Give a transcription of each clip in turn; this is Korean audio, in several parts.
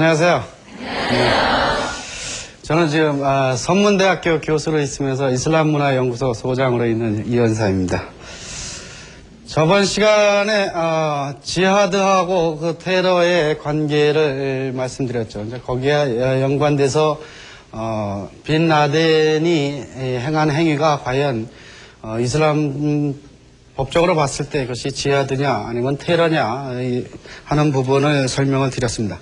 안녕하세요. 저는 지금 선문대학교 교수로 있으면서 이슬람문화연구소 소장으로 있는 이현사입니다. 저번 시간에 지하드하고 그 테러의 관계를 말씀드렸죠. 이제 거기에 연관돼서 빈 라덴이 행한 행위가 과연 이슬람 법적으로 봤을 때 그것이 지하드냐 아니면 테러냐 하는 부분을 설명을 드렸습니다.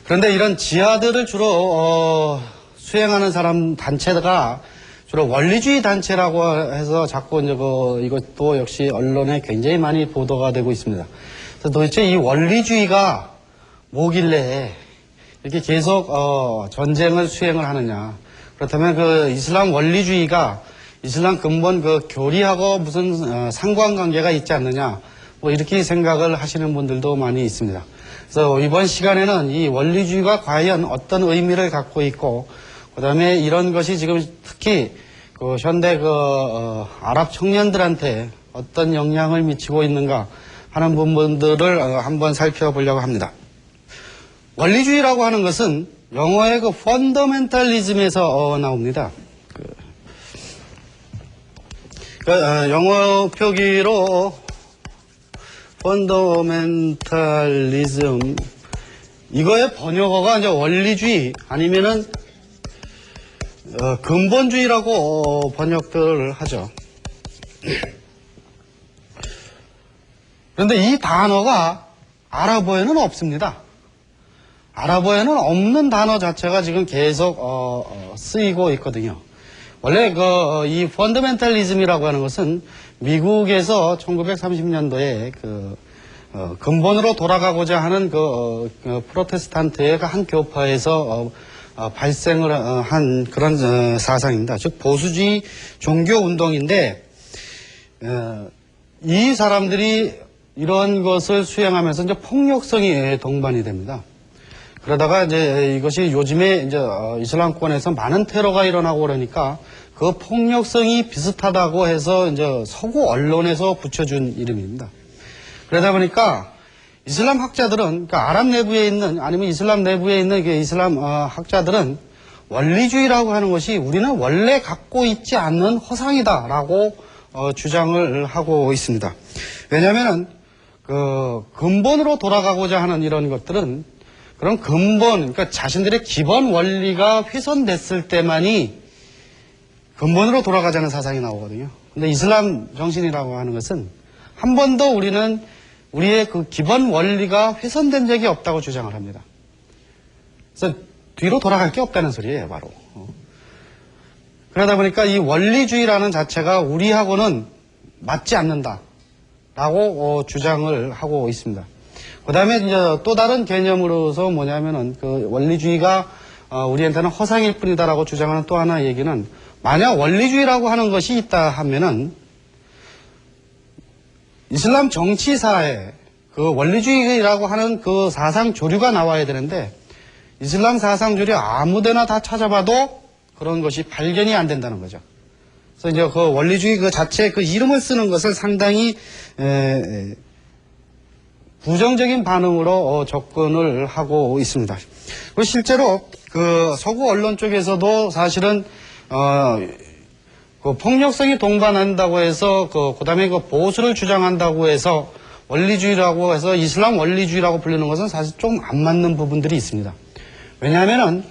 그런데 이런 지하드를 주로 수행하는 사람 단체가 주로 원리주의 단체라고 해서 자꾸 이제 이것도 역시 언론에 굉장히 많이 보도가 되고 있습니다. 그래서 도대체 이 원리주의가 뭐길래 이렇게 계속 전쟁을 수행을 하느냐? 그렇다면 그 이슬람 원리주의가 이슬람 근본 그 교리하고 무슨 상관관계가 있지 않느냐? 뭐 이렇게 생각을 하시는 분들도 많이 있습니다. 그래서 이번 시간에는 이 원리주의가 과연 어떤 의미를 갖고 있고, 그다음에 이런 것이 지금 특히 그 현대 아랍 청년들한테 어떤 영향을 미치고 있는가 하는 부분들을 한번 살펴보려고 합니다. 원리주의라고 하는 것은 영어의 그 펀더멘탈리즘에서 나옵니다. 영어 표기로 펀더멘탈리즘 이거의 번역어가 이제 원리주의 아니면은 근본주의라고 번역들을 하죠. 그런데 이 단어가 아랍어에는 없습니다. 아랍어에는 없는 단어 자체가 지금 계속 쓰이고 있거든요. 원래 이 펀더멘탈리즘이라고 하는 것은 미국에서 1930년도에 근본으로 돌아가고자 하는 프로테스탄트의 한 교파에서 발생을 한 그런 사상입니다. 즉 보수주의 종교 운동인데 이 사람들이 이런 것을 수행하면서 이제 폭력성이 동반이 됩니다. 그러다가 이제 이것이 요즘에 이제 이슬람권에서 많은 테러가 일어나고 그러니까 그 폭력성이 비슷하다고 해서 이제 서구 언론에서 붙여준 이름입니다. 그러다 보니까 이슬람 학자들은, 그러니까 아랍 내부에 있는, 아니면 이슬람 내부에 있는 이슬람 학자들은 원리주의라고 하는 것이 우리는 원래 갖고 있지 않는 허상이다라고 주장을 하고 있습니다. 왜냐하면은 근본으로 돌아가고자 하는 이런 것들은 그런 근본, 그러니까 자신들의 기본 원리가 훼손됐을 때만이 근본으로 돌아가자는 사상이 나오거든요. 근데 이슬람 정신이라고 하는 것은 한 번도 우리는 우리의 그 기본 원리가 훼손된 적이 없다고 주장을 합니다. 그래서 뒤로 돌아갈 게 없다는 소리예요, 바로. 그러다 보니까 이 원리주의라는 자체가 우리하고는 맞지 않는다라고 주장을 하고 있습니다. 그 다음에 이제 또 다른 개념으로서 뭐냐면은 그 원리주의가 우리한테는 허상일 뿐이다라고 주장하는 또 하나의 얘기는 만약 원리주의라고 하는 것이 있다 하면은 이슬람 정치사에 그 원리주의라고 하는 그 사상 조류가 나와야 되는데 이슬람 사상 조류 아무데나 다 찾아봐도 그런 것이 발견이 안 된다는 거죠. 그래서 이제 그 원리주의 그 자체 그 이름을 쓰는 것을 상당히 부정적인 반응으로 접근을 하고 있습니다. 그리고 실제로 그 서구 언론 쪽에서도 사실은 그 폭력성이 동반한다고 해서 그다음에 그 보수를 주장한다고 해서 원리주의라고 해서 이슬람 원리주의라고 불리는 것은 사실 좀 안 맞는 부분들이 있습니다. 왜냐하면은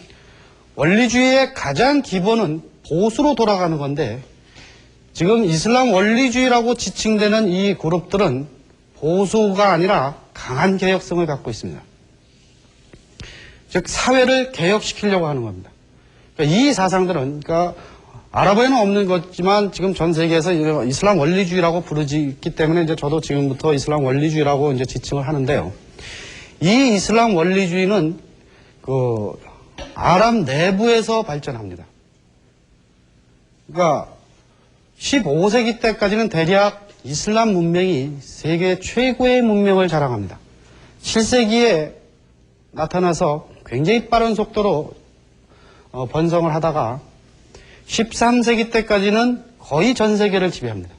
원리주의의 가장 기본은 보수로 돌아가는 건데 지금 이슬람 원리주의라고 지칭되는 이 그룹들은 보수가 아니라 강한 개혁성을 갖고 있습니다. 즉 사회를 개혁시키려고 하는 겁니다. 그러니까 이 사상들은 그러니까 아랍어에는 없는 거지만 지금 전 세계에서 이슬람 원리주의라고 부르기 때문에 이제 저도 지금부터 이슬람 원리주의라고 이제 지칭을 하는데요. 이 이슬람 원리주의는 그 아랍 내부에서 발전합니다. 그러니까 15세기 때까지는 대략 이슬람 문명이 세계 최고의 문명을 자랑합니다. 7세기에 나타나서 굉장히 빠른 속도로 번성을 하다가 13세기 때까지는 거의 전 세계를 지배합니다.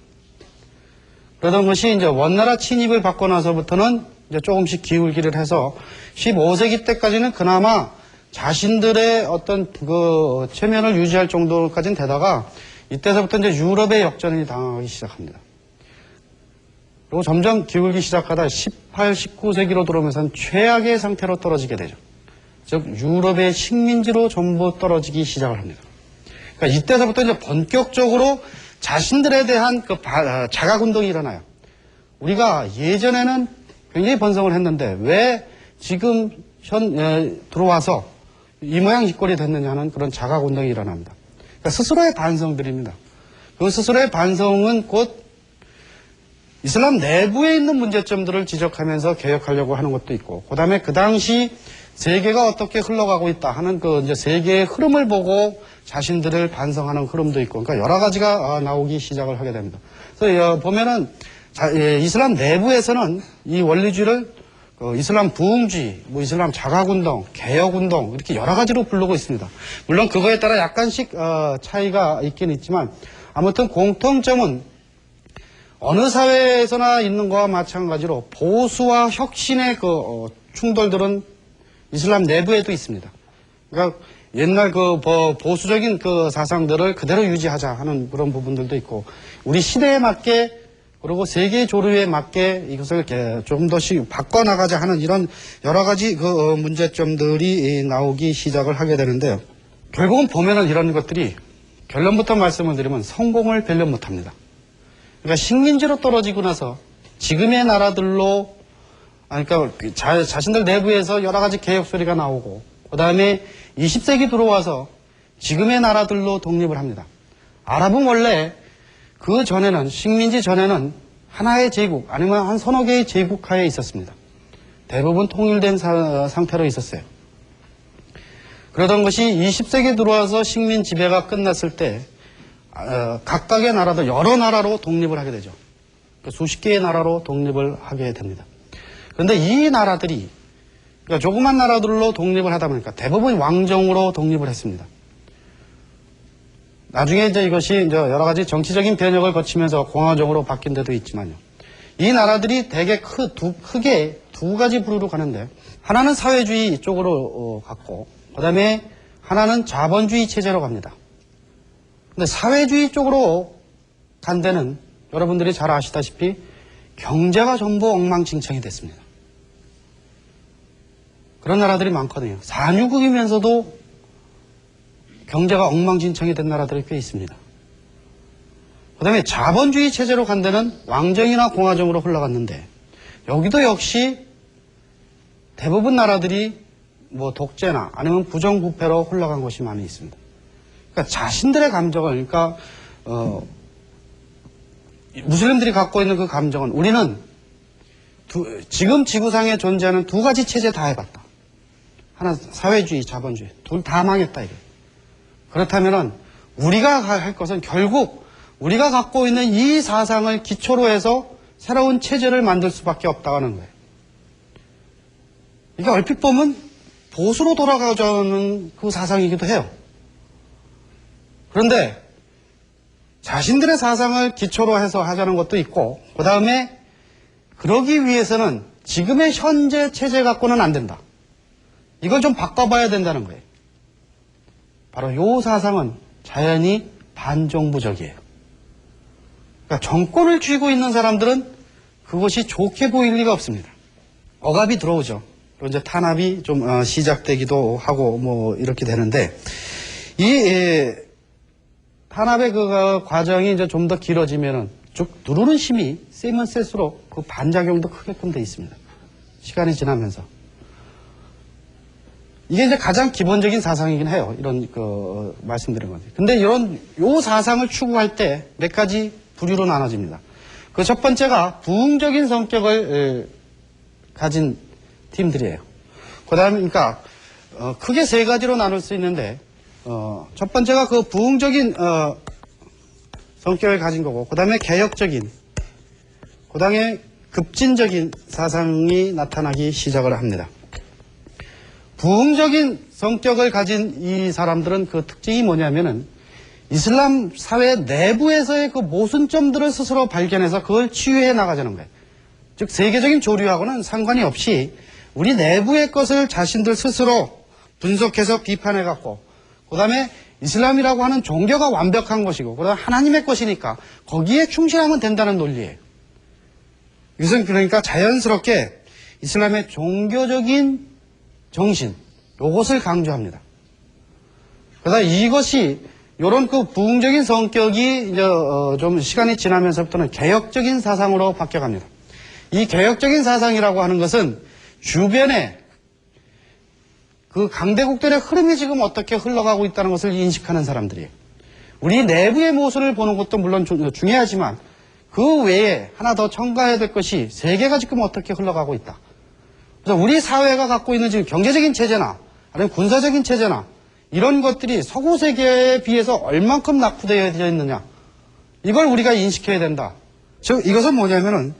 그러던 것이 이제 원나라 침입을 받고 나서부터는 이제 조금씩 기울기를 해서 15세기 때까지는 그나마 자신들의 어떤 그 체면을 유지할 정도까지는 되다가 이때서부터 이제 유럽의 역전이 당하기 시작합니다. 그리고 점점 기울기 시작하다 18, 19세기로 들어오면서는 최악의 상태로 떨어지게 되죠. 즉 유럽의 식민지로 전부 떨어지기 시작을 합니다. 그러니까 이때서부터 이제 본격적으로 자신들에 대한 그 자각운동이 일어나요. 우리가 예전에는 굉장히 번성을 했는데 왜 지금 들어와서 이 모양 이 꼴이 됐느냐는 그런 자각운동이 일어납니다. 그러니까 스스로의 반성들입니다. 그 스스로의 반성은 곧 이슬람 내부에 있는 문제점들을 지적하면서 개혁하려고 하는 것도 있고, 그 다음에 그 당시 세계가 어떻게 흘러가고 있다 하는 그 이제 세계의 흐름을 보고 자신들을 반성하는 흐름도 있고, 그러니까 여러 가지가 나오기 시작을 하게 됩니다. 그래서 보면은 이슬람 내부에서는 이 원리주의를 이슬람 부흥주의, 뭐 이슬람 자각운동, 개혁운동 이렇게 여러 가지로 부르고 있습니다. 물론 그거에 따라 약간씩 차이가 있긴 있지만 아무튼 공통점은 어느 사회에서나 있는 것과 마찬가지로 보수와 혁신의 그 충돌들은 이슬람 내부에도 있습니다. 그러니까 옛날 그 보수적인 그 사상들을 그대로 유지하자 하는 그런 부분들도 있고, 우리 시대에 맞게 그리고 세계 조류에 맞게 이것을 조금 더씩 바꿔나가자 하는 이런 여러 가지 그 문제점들이 나오기 시작을 하게 되는데요. 결국은 보면은 이런 것들이 결론부터 말씀을 드리면 성공을 별로 못합니다. 그러니까 식민지로 떨어지고 나서 지금의 나라들로, 그러니까 자신들 내부에서 여러 가지 개혁 소리가 나오고, 그 다음에 20세기 들어와서 지금의 나라들로 독립을 합니다. 아랍은 원래 그 전에는, 식민지 전에는 하나의 제국, 아니면 한 서너 개의 제국 하에 있었습니다. 대부분 통일된 상태로 있었어요. 그러던 것이 20세기 들어와서 식민 지배가 끝났을 때 각각의 나라들, 여러 나라로 독립을 하게 되죠. 수십 개의 나라로 독립을 하게 됩니다. 그런데 이 나라들이, 그러니까 조그만 나라들로 독립을 하다 보니까 대부분 왕정으로 독립을 했습니다. 나중에 이제 이것이 이제 여러 가지 정치적인 변혁을 거치면서 공화정으로 바뀐 데도 있지만요. 이 나라들이 대개 크게 두 가지 부류로 가는데, 하나는 사회주의 쪽으로 갔고, 그 다음에 하나는 자본주의 체제로 갑니다. 근데 사회주의 쪽으로 간 데는 여러분들이 잘 아시다시피 경제가 전부 엉망진창이 됐습니다. 그런 나라들이 많거든요. 산유국이면서도 경제가 엉망진창이 된 나라들이 꽤 있습니다. 그 다음에 자본주의 체제로 간 데는 왕정이나 공화정으로 흘러갔는데, 여기도 역시 대부분 나라들이 뭐 독재나 아니면 부정부패로 흘러간 곳이 많이 있습니다. 그러니까 자신들의 감정을, 그러니까 무슬림들이 갖고 있는 그 감정은, 우리는 지금 지구상에 존재하는 두 가지 체제 다 해봤다. 하나 사회주의, 자본주의, 둘 다 망했다 이게. 그렇다면은 우리가 할 것은 결국 우리가 갖고 있는 이 사상을 기초로 해서 새로운 체제를 만들 수밖에 없다고 하는 거예요. 이게 얼핏 보면 보수로 돌아가자는 그 사상이기도 해요. 그런데 자신들의 사상을 기초로 해서 하자는 것도 있고, 그 다음에 그러기 위해서는 지금의 현재 체제 갖고는 안 된다. 이걸 좀 바꿔봐야 된다는 거예요. 바로 이 사상은 자연히 반정부적이에요. 그러니까 정권을 쥐고 있는 사람들은 그것이 좋게 보일 리가 없습니다. 억압이 들어오죠. 그리고 이제 탄압이 좀 시작되기도 하고 뭐 이렇게 되는데, 이 탄압의 그 과정이 이제 좀 더 길어지면은 쭉 누르는 힘이 세면 셀수록 그 반작용도 크게끔 돼 있습니다. 시간이 지나면서. 이게 이제 가장 기본적인 사상이긴 해요. 이런 말씀드린 거지. 근데 요 사상을 추구할 때 몇 가지 부류로 나눠집니다. 그 첫 번째가 부흥적인 성격을 가진 팀들이에요. 그 다음에, 그러니까 크게 세 가지로 나눌 수 있는데, 첫 번째가 그 부흥적인 성격을 가진 거고, 그 다음에 개혁적인, 그 다음에 급진적인 사상이 나타나기 시작을 합니다. 부흥적인 성격을 가진 이 사람들은 그 특징이 뭐냐면은 이슬람 사회 내부에서의 그 모순점들을 스스로 발견해서 그걸 치유해 나가자는 거예요. 즉 세계적인 조류하고는 상관이 없이 우리 내부의 것을 자신들 스스로 분석해서 비판해갖고 그 다음에 이슬람이라고 하는 종교가 완벽한 것이고 그다음에 하나님의 것이니까 거기에 충실하면 된다는 논리예요. 이것은 그러니까 자연스럽게 이슬람의 종교적인 정신 이것을 강조합니다. 그러다 이것이 이런 그 부흥적인 성격이 이제 좀 시간이 지나면서부터는 개혁적인 사상으로 바뀌어갑니다. 이 개혁적인 사상이라고 하는 것은 주변에 그 강대국들의 흐름이 지금 어떻게 흘러가고 있다는 것을 인식하는 사람들이에요. 우리 내부의 모습을 보는 것도 물론 중요하지만 그 외에 하나 더 첨가해야 될 것이 세계가 지금 어떻게 흘러가고 있다. 그래서 우리 사회가 갖고 있는 지금 경제적인 체제나 아니면 군사적인 체제나 이런 것들이 서구 세계에 비해서 얼만큼 낙후되어 있느냐. 이걸 우리가 인식해야 된다. 즉 이것은 뭐냐면은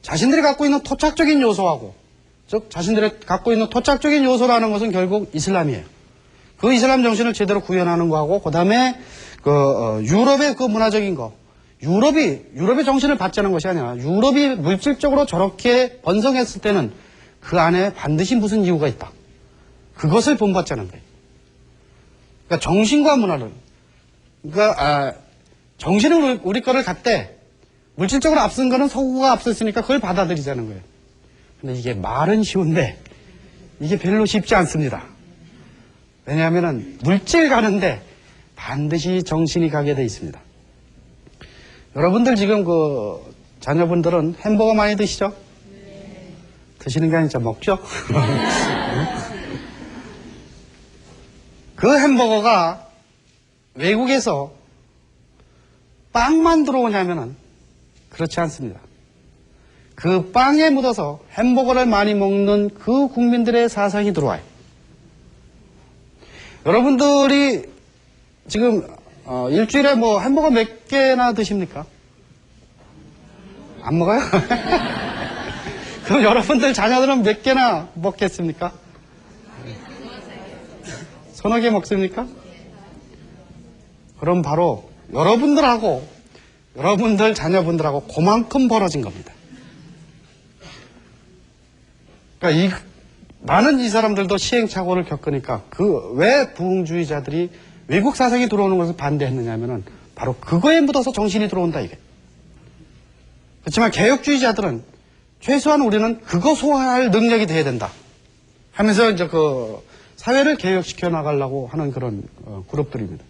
자신들이 갖고 있는 토착적인 요소하고 즉 자신들이 갖고 있는 토착적인 요소라는 것은 결국 이슬람이에요. 그 이슬람 정신을 제대로 구현하는 거하고 그다음에 유럽의 그 문화적인 거 유럽의 정신을 받자는 것이 아니라 유럽이 물질적으로 저렇게 번성했을 때는 그 안에 반드시 무슨 이유가 있다. 그것을 본받자는 거예요. 그러니까 정신과 문화를 그러니까 정신을 우리 거를 갖되 물질적으로 앞선 거는 서구가 앞섰으니까 그걸 받아들이자는 거예요. 근데 이게 말은 쉬운데 이게 별로 쉽지 않습니다. 왜냐하면 물질 가는데 반드시 정신이 가게 돼 있습니다. 여러분들 지금 그 자녀분들은 햄버거 많이 드시죠? 네. 드시는 게 아니라 먹죠? 그 햄버거가 외국에서 빵만 들어오냐면은 그렇지 않습니다. 그 빵에 묻어서 햄버거를 많이 먹는 그 국민들의 사상이 들어와요. 여러분들이 지금 일주일에 뭐 햄버거 몇 개나 드십니까? 안 먹어요? 그럼 여러분들 자녀들은 몇 개나 먹겠습니까? 서너 개 먹습니까? 그럼 바로 여러분들하고 여러분들 자녀분들하고 그만큼 벌어진 겁니다. 그러니까 많은 이 사람들도 시행착오를 겪으니까 왜 부흥주의자들이 외국 사상이 들어오는 것을 반대했느냐면은 바로 그거에 묻어서 정신이 들어온다 이게. 그렇지만 개혁주의자들은 최소한 우리는 그거 소화할 능력이 돼야 된다 하면서 이제 그 사회를 개혁시켜 나가려고 하는 그런 그룹들입니다.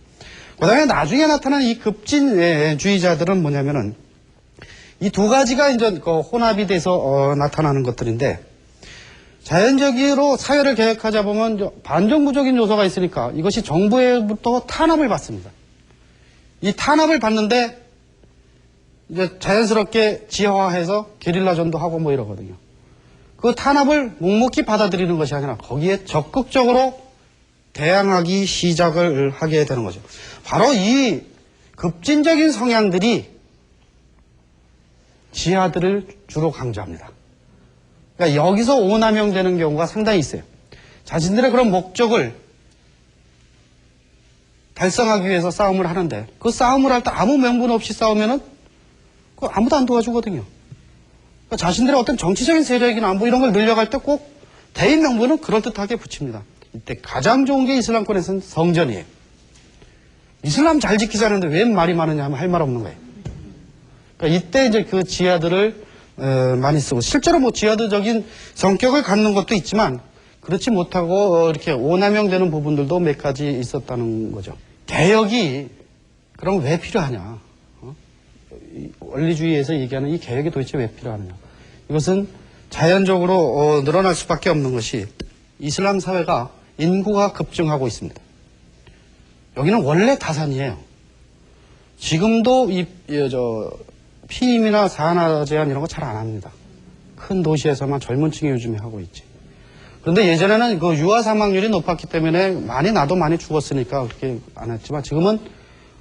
그다음에 나중에 나타나는 이 급진주의자들은 뭐냐면은 이 두 가지가 이제 그 혼합이 돼서 나타나는 것들인데 자연적으로 사회를 개혁하자 보면 반정부적인 요소가 있으니까 이것이 정부에부터 탄압을 받습니다. 이 탄압을 받는데 이제 자연스럽게 지하화해서 게릴라전도 하고 뭐 이러거든요. 그 탄압을 묵묵히 받아들이는 것이 아니라 거기에 적극적으로 대항하기 시작을 하게 되는 거죠. 바로 이 급진적인 성향들이 지하들을 주로 강조합니다. 그러니까 여기서 오남용되는 경우가 상당히 있어요. 자신들의 그런 목적을 달성하기 위해서 싸움을 하는데 그 싸움을 할 때 아무 명분 없이 싸우면은 그 아무도 안 도와주거든요. 그러니까 자신들의 어떤 정치적인 세력이나 뭐 이런 걸 늘려갈 때 꼭 대인 명분은 그럴듯하게 붙입니다. 이때 가장 좋은 게 이슬람권에서는 성전이에요. 이슬람 잘 지키자는데 왜 말이 많으냐 하면 할 말 없는 거예요. 그러니까 이때 이제 그 지하들을 많이 쓰고 실제로 뭐 지하드적인 성격을 갖는 것도 있지만 그렇지 못하고 이렇게 오남용되는 부분들도 몇 가지 있었다는 거죠. 개혁이 그럼 왜 필요하냐? 원리주의에서 얘기하는 이 개혁이 도대체 왜 필요하느냐? 이것은 자연적으로 늘어날 수밖에 없는 것이 이슬람 사회가 인구가 급증하고 있습니다. 여기는 원래 다산이에요. 지금도 피임이나 산하 제한 이런 거 잘 안 합니다. 큰 도시에서만 젊은 층이 요즘에 하고 있지. 그런데 예전에는 그 유아 사망률이 높았기 때문에 나도 많이 죽었으니까 그렇게 안 했지만 지금은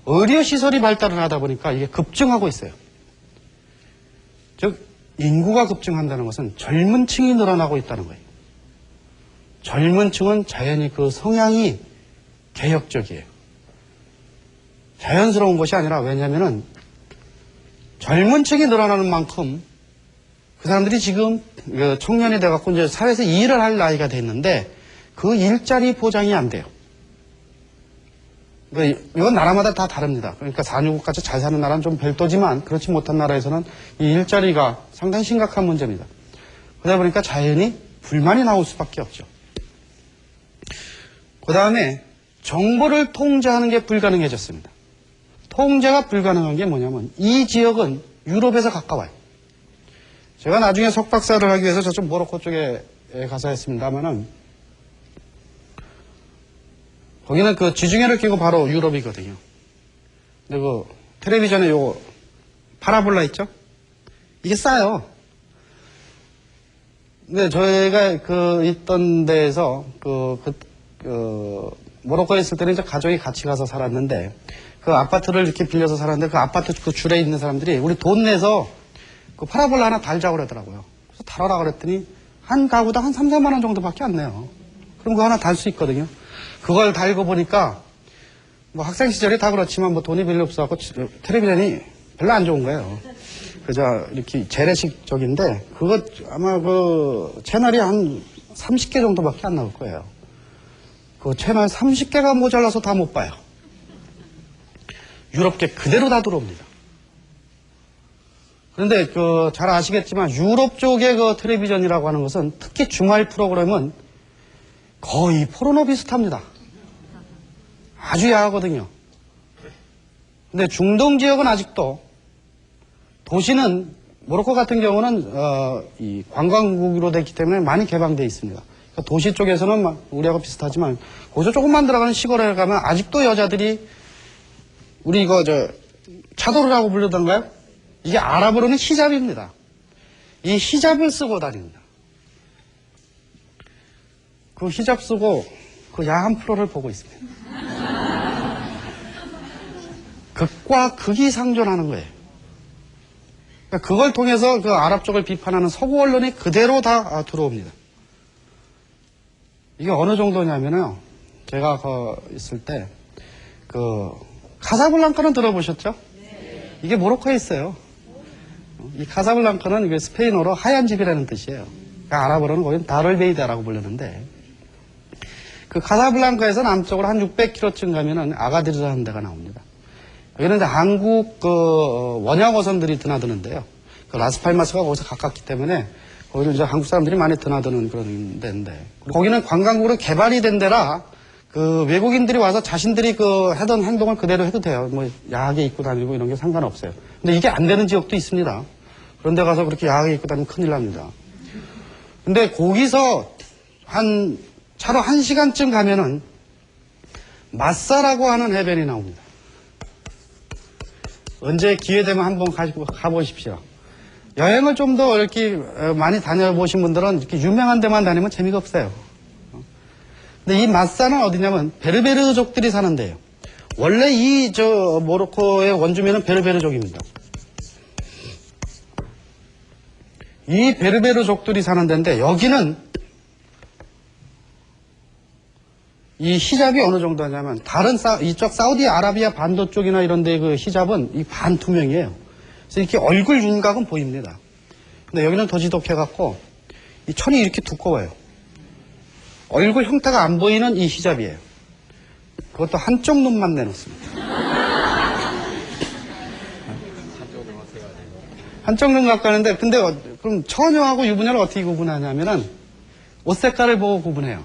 의료 시설이 발달을 하다 보니까 이게 급증하고 있어요. 즉 인구가 급증한다는 것은 젊은 층이 늘어나고 있다는 거예요. 젊은 층은 자연히 그 성향이 개혁적이에요. 자연스러운 것이 아니라 왜냐하면은 젊은 층이 늘어나는 만큼 그 사람들이 지금 청년이 돼갖고 이제 사회에서 일을 할 나이가 됐는데 그 일자리 보장이 안 돼요. 그러니까 이건 나라마다 다 다릅니다. 그러니까 산유국같이 잘 사는 나라는 좀 별도지만 그렇지 못한 나라에서는 이 일자리가 상당히 심각한 문제입니다. 그러다 보니까 자연히 불만이 나올 수밖에 없죠. 그 다음에 정보를 통제하는 게 불가능해졌습니다. 통제가 불가능한 게 뭐냐면 이 지역은 유럽에서 가까워요. 제가 나중에 석박사를 하기 위해서 저쪽 모로코 쪽에 가서 했습니다만은 거기는 그 지중해를 끼고 바로 유럽이거든요. 근데 그 텔레비전에 요 파라볼라 있죠? 이게 싸요. 근데 저희가 그 있던 데에서 모로코에 있을 때는 이제 가족이 같이 가서 살았는데 그 아파트를 이렇게 빌려서 살았는데 그 아파트 그 줄에 있는 사람들이 우리 돈 내서 그 파라볼라 하나 달자고 그러더라고요. 그래서 달아라 그랬더니 한 가구당 한 3, 4만 원 정도밖에 안 내요. 그럼 그거 하나 달 수 있거든요. 그걸 달고 보니까 뭐 학생 시절이 다 그렇지만 뭐 돈이 별로 없어갖고 텔레비전이 별로 안 좋은 거예요. 그저 이렇게 재래식적인데 그거 아마 그 채널이 한 30개 정도밖에 안 나올 거예요. 그 채널 30개가 모자라서 다 못 봐요. 유럽계 그대로 다 들어옵니다. 그런데 그 잘 아시겠지만 유럽 쪽의 그 텔레비전이라고 하는 것은 특히 주말 프로그램은 거의 포르노 비슷합니다. 아주 야하거든요. 근데 중동 지역은 아직도 도시는 모로코 같은 경우는 이 관광국으로 됐기 때문에 많이 개방되어 있습니다. 그러니까 도시 쪽에서는 우리하고 비슷하지만 거기서 조금만 들어가는 시골에 가면 아직도 여자들이 우리 이거 차도르라고 부르던가요? 이게 아랍어로는 히잡입니다. 이 히잡을 쓰고 다닙니다. 그 히잡 쓰고 그 야한 프로를 보고 있습니다. 극과 극이 상존하는 거예요. 그러니까 그걸 통해서 그 아랍 쪽을 비판하는 서구 언론이 그대로 다 들어옵니다. 이게 어느 정도냐면요. 제가 있을 때 카사블랑카는 들어보셨죠? 네. 이게 모로코에 있어요. 이 카사블랑카는 이게 스페인어로 하얀 집이라는 뜻이에요. 그러니까 아랍어로는 거긴 다를베이다라고 부르는데 그 카사블랑카에서 남쪽으로 한 600km쯤 가면은 아가디르라는 데가 나옵니다. 여기는 이제 한국 원양 어선들이 드나드는데요. 그 라스팔마스가 거기서 가깝기 때문에 거기는 이제 한국 사람들이 많이 드나드는 그런 데인데 거기는 관광국으로 개발이 된 데라 그 외국인들이 와서 자신들이 하던 행동을 그대로 해도 돼요. 뭐 야하게 입고 다니고 이런 게 상관없어요. 근데 이게 안 되는 지역도 있습니다. 그런 데 가서 그렇게 야하게 입고 다니면 큰일 납니다. 근데 거기서 차로 1시간쯤 가면은 마사라고 하는 해변이 나옵니다. 언제 기회 되면 한번 가보십시오. 여행을 좀 더 이렇게 많이 다녀보신 분들은 이렇게 유명한 데만 다니면 재미가 없어요. 근데 이 마사는 어디냐면 베르베르족들이 사는 데예요. 원래 모로코의 원주민은 베르베르족입니다. 이 베르베르족들이 사는 데인데 여기는 이 히잡이 어느 정도 하냐면 이쪽 사우디아라비아 반도 쪽이나 이런 데 그 히잡은 이 반투명이에요. 그래서 이렇게 얼굴 윤곽은 보입니다. 근데 여기는 더 지독해갖고 이 천이 이렇게 두꺼워요. 얼굴 형태가 안 보이는 이 히잡이에요. 그것도 한쪽 눈만 내놓습니다. 한쪽 눈 갖고 하는데 근데 그럼 처녀하고 유부녀를 어떻게 구분하냐면은 옷 색깔을 보고 구분해요.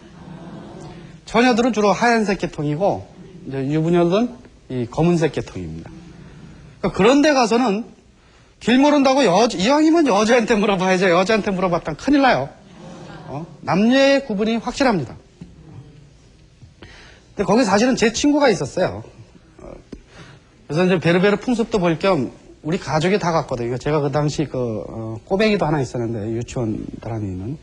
처녀들은 주로 하얀색 계통이고 이제 유부녀들은 이 검은색 계통입니다. 그러니까 그런 데 가서는 길 모른다고 이왕이면 여자한테 물어봐야죠. 여자한테 물어봤다면 큰일 나요. 남녀의 구분이 확실합니다. 근데 거기 사실은 제 친구가 있었어요. 그래서 이제 베르베르 풍습도 볼 겸 우리 가족이 다 갔거든요. 제가 그 당시 꼬맹이도 하나 있었는데 유치원 다니는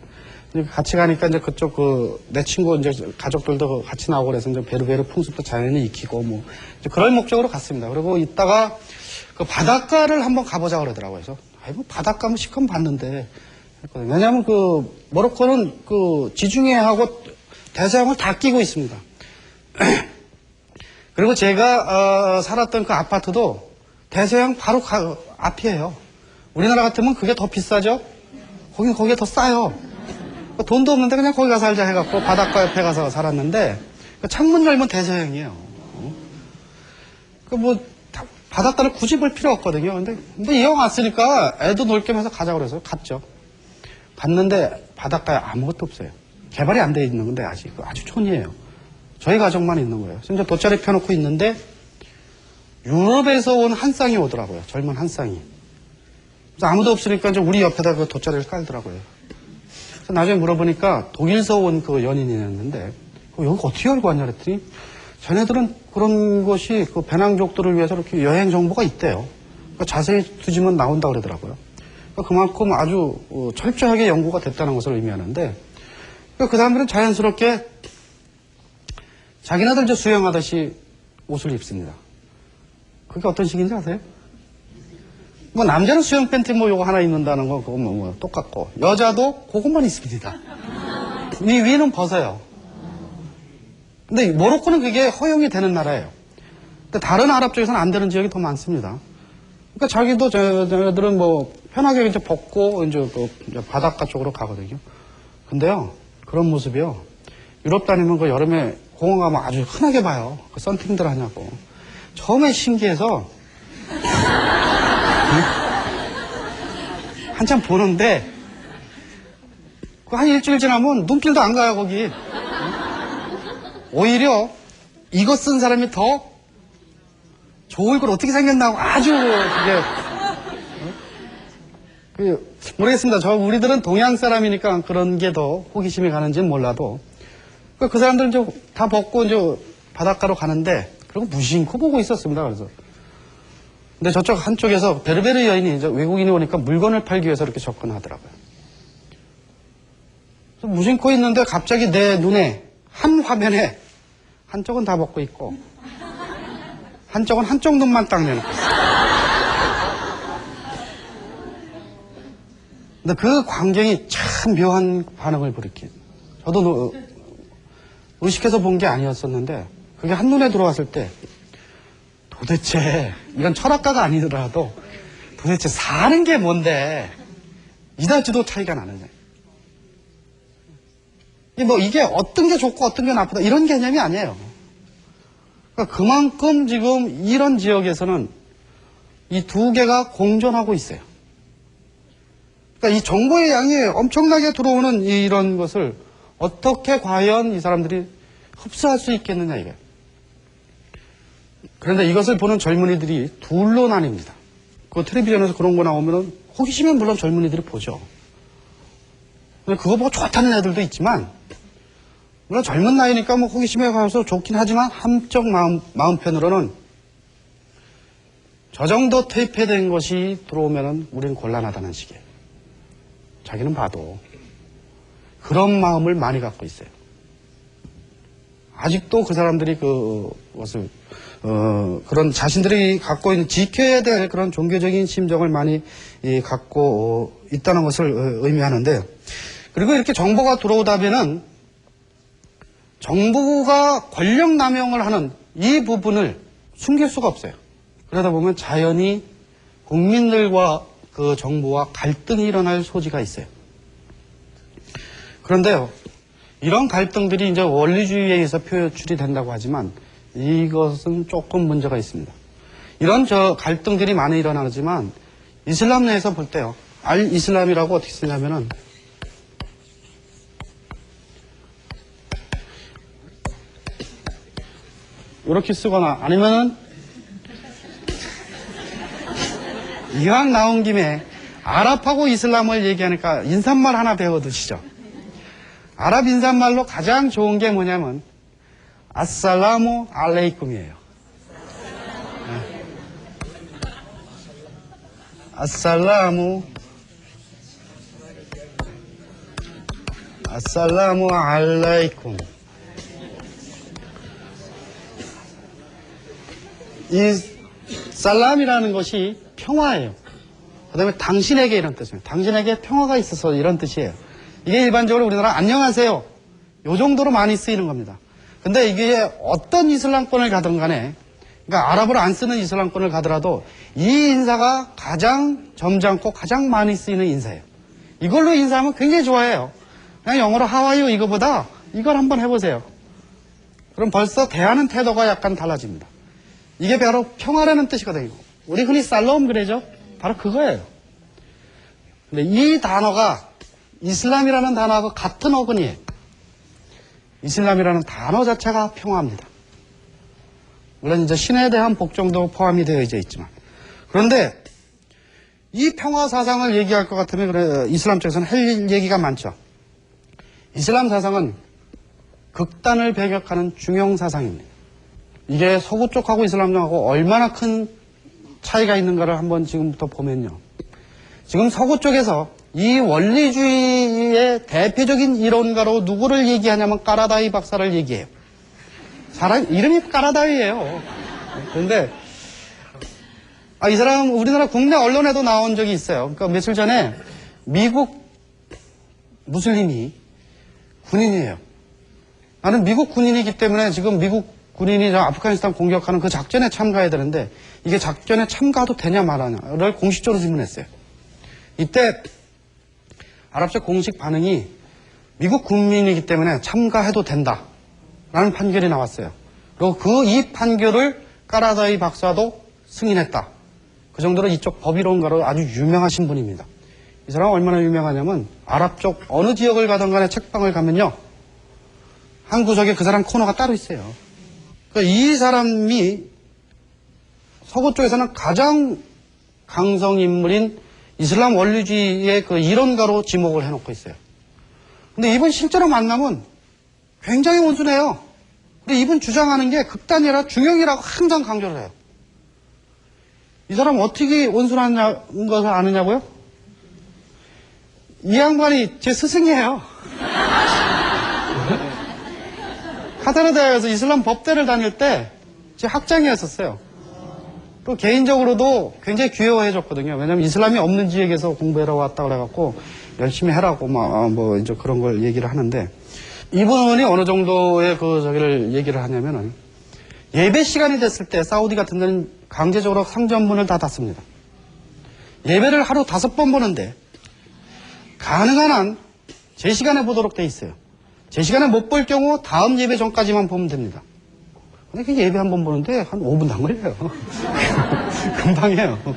같이 가니까 이제 그쪽 내 친구 이제 가족들도 같이 나오고 그래서 이제 베르베르 풍습도 자연히 익히고 뭐 그럴 목적으로 갔습니다. 그리고 이따가 그 바닷가를 한번 가보자 그러더라고요. 그래서 뭐 바닷가 뭐 시커먼 봤는데 왜냐하면 모로코는 지중해하고 대서양을 다 끼고 있습니다. 그리고 제가 살았던 그 아파트도 대서양 바로 앞이에요. 우리나라 같으면 그게 더 비싸죠? 거기에 더 싸요. 돈도 없는데 그냥 거기 가서 살자 해갖고 바닷가 옆에 가서 살았는데, 창문 열면 대서양이에요. 바닷가를 굳이 볼 필요 없거든요. 근데 이왕 왔으니까 애도 놀 겸 해서 가자고 그래서 갔죠. 갔는데 바닷가에 아무것도 없어요. 개발이 안 돼 있는 건데 아주 촌이에요. 저희 가족만 있는 거예요. 심지어 돗자리 펴놓고 있는데 유럽에서 온 한 쌍이 오더라고요. 젊은 한 쌍이. 그래서 아무도 없으니까 이제 우리 옆에다 그 돗자리를 깔더라고요. 그래서 나중에 물어보니까 독일서 온 그 연인이었는데 여기 어떻게 알고 왔냐 그랬더니 자네들은 그런 것이 그 배낭족들을 위해서 이렇게 여행 정보가 있대요. 그러니까 자세히 뒤지면 나온다 그러더라고요. 그러니까 그만큼 아주 철저하게 연구가 됐다는 것을 의미하는데, 그러니까 그 사람들은 자연스럽게 자기네들 이제 수영하듯이 옷을 입습니다. 그게 어떤 식인지 아세요? 남자는 수영 팬티 요거 하나 입는다는 거 그거 똑같고, 여자도 그것만 입습니다. 위는 벗어요. 근데 모로코는 그게 허용이 되는 나라예요. 근데 다른 아랍 쪽에서는 안 되는 지역이 더 많습니다. 그러니까 자기도 저들은 편하게 이제 벗고 이제 바닷가 쪽으로 가거든요. 근데요, 그런 모습이요. 유럽 다니면 그 여름에 공원 가면 아주 흔하게 봐요. 그 썬팅들 하냐고. 처음에 신기해서 한참 보는데 한 일주일 지나면 눈길도 안 가요, 거기. 오히려 이거 쓴 사람이 더 좋을 걸 어떻게 생겼나 하고 아주 모르겠습니다. 우리들은 동양 사람이니까 그런 게 더 호기심이 가는지는 몰라도 그 사람들은 이제 다 벗고 이제 바닷가로 가는데 그리고 무심코 보고 있었습니다. 그래서 근데 저쪽 한쪽에서 베르베르 여인이 이제 외국인이 오니까 물건을 팔기 위해서 이렇게 접근하더라고요. 그래서 무심코 있는데 갑자기 내 눈에 한 화면에 한쪽은 다 벗고 있고 한쪽은 한쪽 눈만 딱 내놓고 있어요. 근데 그 광경이 참 묘한 반응을 불이킨. 저도 의식해서 본 게 아니었었는데 그게 한눈에 들어왔을 때 도대체 이건 철학가가 아니더라도 도대체 사는 게 뭔데 이다지도 차이가 나느냐. 이게 어떤 게 좋고 어떤 게 나쁘다 이런 개념이 아니에요. 그러니까 그만큼 지금 이런 지역에서는 이 두 개가 공존하고 있어요. 그러니까 이 정보의 양이 엄청나게 들어오는 이런 것을 어떻게 과연 이 사람들이 흡수할 수 있겠느냐 이게. 그런데 이것을 보는 젊은이들이 둘로 나뉩니다. 그 텔레비전에서 그런 거 나오면은 호기심은 물론 젊은이들이 보죠. 그거 보고 좋다는 애들도 있지만 물론 젊은 나이니까 호기심에 가서 좋긴 하지만 한쪽 마음편으로는 저 정도 퇴폐된 것이 들어오면은 우리는 곤란하다는 식이에요. 자기는 봐도 그런 마음을 많이 갖고 있어요. 아직도 그 사람들이 그것을 그런 자신들이 갖고 있는 지켜야 될 그런 종교적인 심정을 많이 갖고 있다는 것을 의미하는데, 그리고 이렇게 정보가 들어오다 보면은 정부가 권력 남용을 하는 이 부분을 숨길 수가 없어요. 그러다 보면 자연히 국민들과 그 정부와 갈등이 일어날 소지가 있어요. 그런데요, 이런 갈등들이 이제 원리주의에 의해서 표출이 된다고 하지만 이것은 조금 문제가 있습니다. 이런 갈등들이 많이 일어나지만 이슬람 내에서 볼 때요, 알 이슬람이라고 어떻게 쓰냐면은 이렇게 쓰거나 아니면은 이왕 나온 김에 아랍하고 이슬람을 얘기하니까 인사말 하나 배워두시죠. 아랍 인사말로 가장 좋은 게 뭐냐면 아살라무 알레이쿰이에요. 아살라무 알레이쿰. 이 살람이라는 것이 평화예요. 그 다음에 당신에게 이런 뜻입니다. 당신에게 평화가 있어서 이런 뜻이에요. 이게 일반적으로 우리나라 안녕하세요, 요 정도로 많이 쓰이는 겁니다. 근데 이게 어떤 이슬람권을 가든 간에, 그러니까 아랍어를 안 쓰는 이슬람권을 가더라도 이 인사가 가장 점잖고 가장 많이 쓰이는 인사예요. 이걸로 인사하면 굉장히 좋아해요. 그냥 영어로 How are you 이거보다 이걸 한번 해보세요. 그럼 벌써 대하는 태도가 약간 달라집니다. 이게 바로 평화라는 뜻이거든요. 우리 흔히 살롬 그래죠? 바로 그거예요. 근데 이 단어가 이슬람이라는 단어하고 같은 어근이에요. 이슬람이라는 단어 자체가 평화입니다. 물론 이제 신에 대한 복종도 포함이 되어 있지만. 그런데 이 평화 사상을 얘기할 것 같으면 그래, 이슬람 쪽에서는 할 얘기가 많죠. 이슬람 사상은 극단을 배격하는 중용 사상입니다. 이게 서구 쪽하고 이슬람 쪽하고 얼마나 큰 차이가 있는가를 한번 지금부터 보면요. 지금 서구 쪽에서 이 원리주의의 대표적인 이론가로 누구를 얘기하냐면 까라다이 박사를 얘기해요. 사람 이름이 까라다이예요. 그런데 이 사람 우리나라 국내 언론에도 나온 적이 있어요. 그러니까 며칠 전에 미국 무슬림이 군인이에요. 나는 미국 군인이기 때문에 지금 미국 군인이 아프가니스탄 공격하는 그 작전에 참가해야 되는데 이게 작전에 참가도 되냐 말하냐를 공식적으로 질문했어요. 이때 아랍적 공식 반응이 미국 국민이기 때문에 참가해도 된다라는 판결이 나왔어요. 그리고 이 판결을 까라다이 박사도 승인했다. 그 정도로 이쪽 법이론가로 아주 유명하신 분입니다. 이 사람은 얼마나 유명하냐면 아랍 쪽 어느 지역을 가든 간에 책방을 가면요. 한 구석에 그 사람 코너가 따로 있어요. 그러니까 이 사람이 서구 쪽에서는 가장 강성 인물인 이슬람 원리주의의 그 이론가로 지목을 해놓고 있어요. 근데 이분 실제로 만나면 굉장히 온순해요. 근데 이분 주장하는 게 극단이라 중용이라고 항상 강조를 해요. 이 사람 어떻게 온순한 것을 아느냐고요? 이 양반이 제 스승이에요. 카타르 대학에서 이슬람 법대를 다닐 때 제 학장이었었어요. 또 개인적으로도 굉장히 귀여워해줬거든요. 왜냐면 이슬람이 없는 지역에서 공부하러 왔다 그래갖고 열심히 해라고 뭐 이제 그런 걸 얘기를 하는데 이분이 어느 정도의 저기를 얘기를 하냐면은 예배 시간이 됐을 때 사우디 같은 데는 강제적으로 상점문을 다 닫습니다. 예배를 하루 5번 보는데 가능한 한 제 시간에 보도록 돼 있어요. 제 시간에 못 볼 경우 다음 예배 전까지만 보면 됩니다. 근데 그 예배 한 번 보는데 한 5분도 안 걸려요. 금방이에요.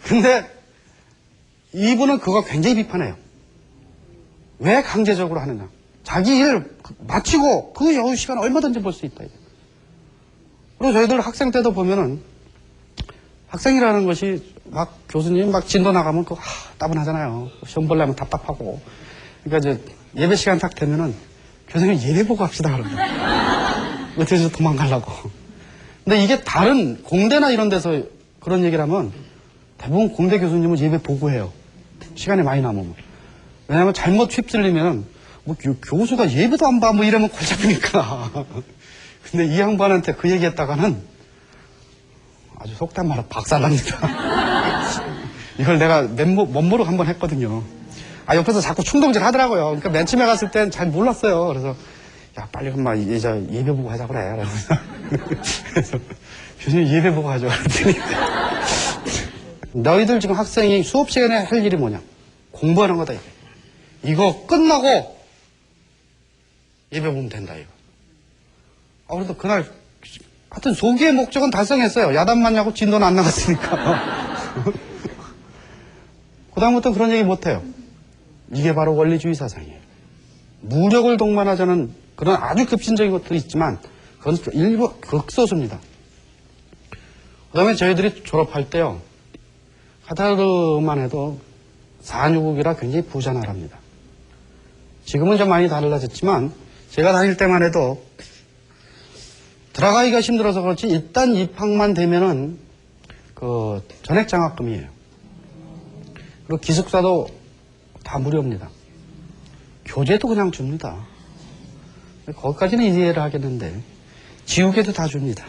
근데 이분은 그거 굉장히 비판해요. 왜 강제적으로 하느냐. 자기 일 마치고 그 여유 시간 얼마든지 볼 수 있다. 그리고 저희들 학생 때도 보면은 학생이라는 것이 막 교수님 막 진도 나가면 따분하잖아요. 시험 보려면 답답하고. 그러니까 이제 예배 시간 딱 되면은 교수님 예배 보고 합시다 그러면. 어떻게 도망가려고. 근데 이게 다른 공대나 이런 데서 그런 얘기를 하면 대부분 공대 교수님은 예배 보고 해요. 시간이 많이 남으면. 왜냐하면 잘못 휩쓸리면 뭐 교수가 예배도 안 봐 뭐 이러면 골 잡히니까. 근데 이 양반한테 그 얘기했다가는 아주 속단 말로 박살납니다. 이걸 내가 멋모르고 한번 했거든요. 옆에서 자꾸 충동질 하더라고요. 그러니까 맨 처음에 갔을 땐 잘 몰랐어요. 그래서 야, 빨리 그만 예배 보고 하자 그래. 그래서 교수님 예배 보고 하자 그랬더니 너희들 지금 학생이 수업 시간에 할 일이 뭐냐? 공부하는 거다. 이거 끝나고 예배 보면 된다 이거. 그래도 그날 하여튼 소기의 목적은 달성했어요. 야단 맞냐고 진도는 안 나갔으니까. 그다음부터 그런 얘기 못해요. 이게 바로 원리주의 사상이에요. 무력을 동반하자는 그런 아주 급진적인 것도 있지만 그건 일부 극소수입니다. 그 다음에 저희들이 졸업할 때요. 카타르만 해도 산유국이라 굉장히 부자 나라입니다. 지금은 좀 많이 달라졌지만 제가 다닐 때만 해도 들어가기가 힘들어서 그렇지 일단 입학만 되면은 그 전액 장학금이에요. 그리고 기숙사도 다 무료입니다. 교재도 그냥 줍니다. 거기까지는 이해를 하겠는데 지우개도 다 줍니다.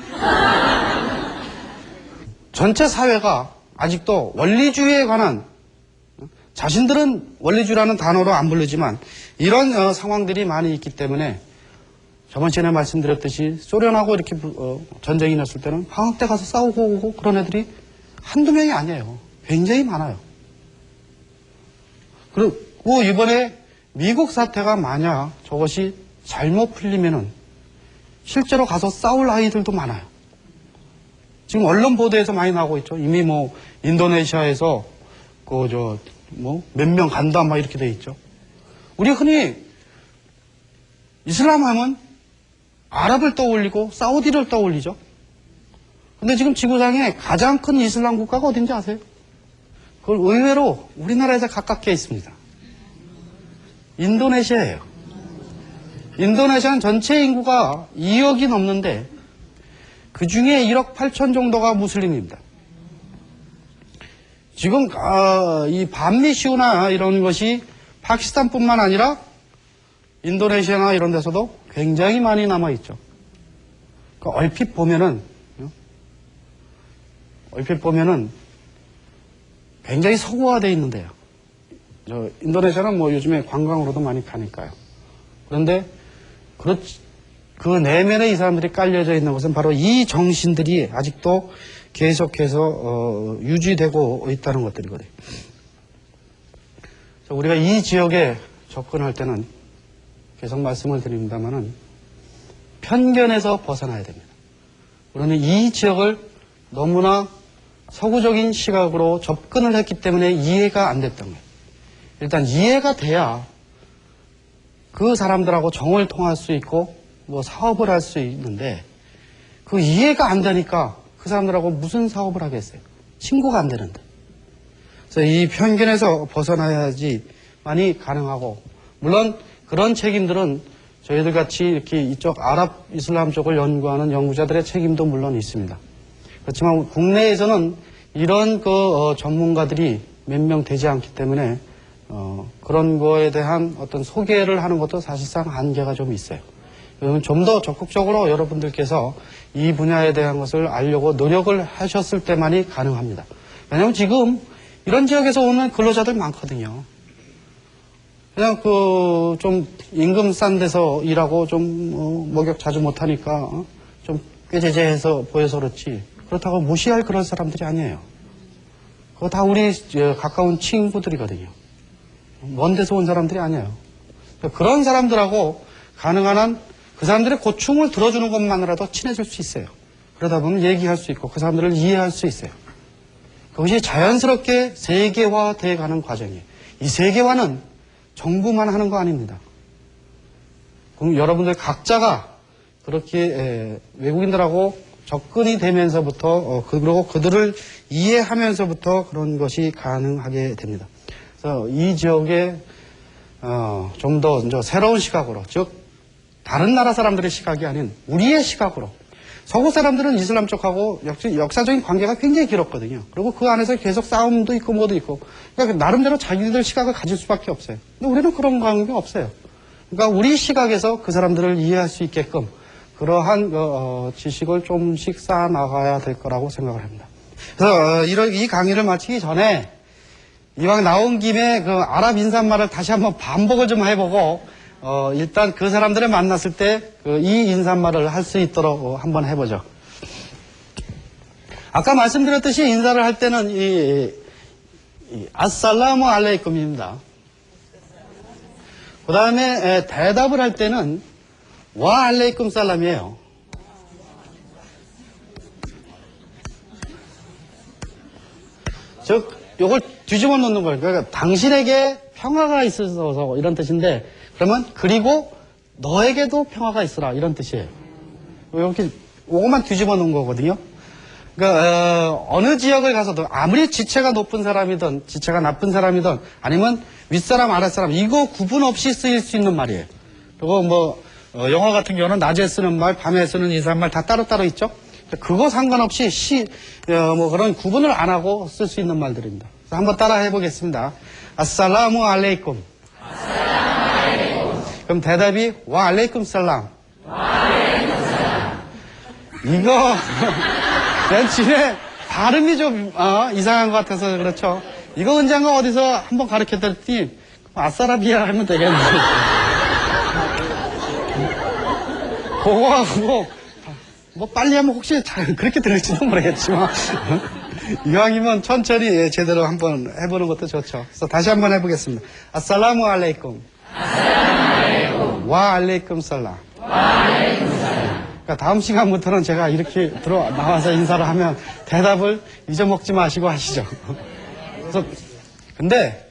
전체 사회가 아직도 원리주의에 관한 자신들은 원리주의라는 단어로 안 부르지만 이런 상황들이 많이 있기 때문에 저번 시간에 말씀드렸듯이 소련하고 이렇게 전쟁이 났을 때는 방학 때 가서 싸우고 오고 그런 애들이 한두 명이 아니에요. 굉장히 많아요. 그리고 이번에 미국 사태가 만약 저것이 잘못 풀리면은 실제로 가서 싸울 아이들도 많아요. 지금 언론 보도에서 많이 나오고 있죠. 이미 뭐 인도네시아에서 몇 명 간다 막 이렇게 돼 있죠. 우리 흔히 이슬람 하면 아랍을 떠올리고 사우디를 떠올리죠. 근데 지금 지구상에 가장 큰 이슬람 국가가 어딘지 아세요? 그걸 의외로 우리나라에서 가깝게 있습니다. 인도네시아예요. 인도네시아는 전체 인구가 2억이 넘는데 그 중에 1억 8천 정도가 무슬림입니다. 지금 이 반미시우나 이런 것이 파키스탄뿐만 아니라 인도네시아나 이런 데서도 굉장히 많이 남아있죠. 그러니까 얼핏 보면은 굉장히 서구화되어 있는데요. 인도네시아는 뭐 요즘에 관광으로도 많이 가니까요. 그런데 그 내면에 이 사람들이 깔려져 있는 것은 바로 이 정신들이 아직도 계속해서 유지되고 있다는 것들이거든요. 우리가 이 지역에 접근할 때는 계속 말씀을 드립니다만은 편견에서 벗어나야 됩니다. 우리는 이 지역을 너무나 서구적인 시각으로 접근을 했기 때문에 이해가 안 됐던 거예요. 일단 이해가 돼야 그 사람들하고 정을 통할 수 있고 뭐 사업을 할 수 있는데 그 이해가 안 되니까 그 사람들하고 무슨 사업을 하겠어요. 친구가 안 되는데. 그래서 이 편견에서 벗어나야지만이 가능하고, 물론 그런 책임들은 저희들 같이 이렇게 이쪽 아랍 이슬람 쪽을 연구하는 연구자들의 책임도 물론 있습니다. 그렇지만 국내에서는 이런 전문가들이 몇 명 되지 않기 때문에 그런 거에 대한 어떤 소개를 하는 것도 사실상 한계가 좀 있어요. 좀 더 적극적으로 여러분들께서 이 분야에 대한 것을 알려고 노력을 하셨을 때만이 가능합니다. 왜냐하면 지금 이런 지역에서 오는 근로자들 많거든요. 그냥 좀 임금 싼 데서 일하고 좀 목욕 자주 못하니까 좀 꾀죄죄해서 보여서 그렇지, 그렇다고 무시할 그런 사람들이 아니에요. 그거 다 우리 가까운 친구들이거든요. 먼 데서 온 사람들이 아니에요. 그런 사람들하고 가능한 한 그 사람들의 고충을 들어주는 것만으로도 친해질 수 있어요. 그러다 보면 얘기할 수 있고 그 사람들을 이해할 수 있어요. 그것이 자연스럽게 세계화되어 가는 과정이에요. 이 세계화는 정부만 하는 거 아닙니다. 그럼 여러분들 각자가 그렇게 외국인들하고 접근이 되면서부터 그리고 그들을 이해하면서부터 그런 것이 가능하게 됩니다. 그래서 이 지역에 좀 더 새로운 시각으로, 즉 다른 나라 사람들의 시각이 아닌 우리의 시각으로, 서구 사람들은 이슬람 쪽하고 역사적인 관계가 굉장히 길었거든요. 그리고 그 안에서 계속 싸움도 있고 뭐도 있고, 그러니까 나름대로 자기들 시각을 가질 수밖에 없어요. 근데 우리는 그런 관계가 없어요. 그러니까 우리 시각에서 그 사람들을 이해할 수 있게끔 그러한 지식을 좀씩 쌓아 나가야 될 거라고 생각을 합니다. 그래서 이 강의를 마치기 전에 이왕 나온 김에 그 아랍 인사말을 다시 한번 반복을 좀 해보고 일단 그 사람들을 만났을 때 이 인사말을 할 수 있도록 한번 해보죠. 아까 말씀드렸듯이 인사를 할 때는 이 아살라무 알레이쿰입니다. 그 다음에 대답을 할 때는 와 알레이쿰 살람이에요. 즉 요걸 뒤집어 놓는 거예요. 그러니까 당신에게 평화가 있어서 이런 뜻인데, 그러면 그리고 너에게도 평화가 있으라 이런 뜻이에요. 이렇게 요것만 뒤집어 놓은 거거든요. 그러니까 어느 지역을 가서도 아무리 지체가 높은 사람이든 지체가 나쁜 사람이든 아니면 윗사람 아랫사람 이거 구분 없이 쓰일 수 있는 말이에요. 그리고 뭐 영어 같은 경우는 낮에 쓰는 말, 밤에 쓰는 인사말 다 따로따로 있죠. 그거 상관없이 뭐 그런 구분을 안 하고 쓸 수 있는 말들입니다. 그래서 한번 따라 해보겠습니다. 아살라무 알레이쿰. 그럼 대답이 와 알레이쿰 살람. 이거 내 집에 발음이 좀 이상한 것 같아서 그렇죠. 이거 언젠가 어디서 한번 가르쳐드렸더니 아싸라비아 하면 되겠는데. 그거하고 뭐 빨리 하면 혹시 잘 그렇게 들을지도 모르겠지만 이왕이면 천천히 예, 제대로 한번 해보는 것도 좋죠. 그래서 다시 한번 해보겠습니다. 아살라무 알레이쿰. 와 알레이쿰 살람. 그러니까 다음 시간부터는 제가 이렇게 나와서 인사를 하면 대답을 잊어먹지 마시고 하시죠. 그래서 근데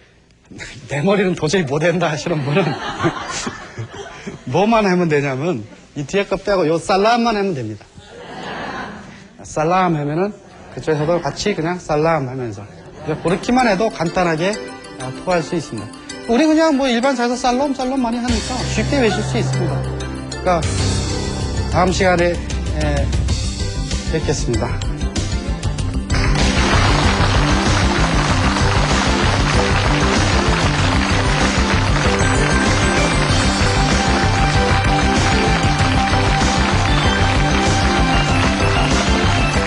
내 머리는 도저히 못 한다 하시는 분은 뭐만 하면 되냐면 이 뒤에 거 빼고 요 살람만 하면 됩니다. 살람 하면은 그쪽에서도 같이 그냥 살람 하면서 그렇게만 해도 간단하게 토할 수 있습니다. 우리 그냥 뭐 일반 자에서 살롬 많이 하니까 쉽게 외실 수 있습니다. 그러니까 다음 시간에 뵙겠습니다.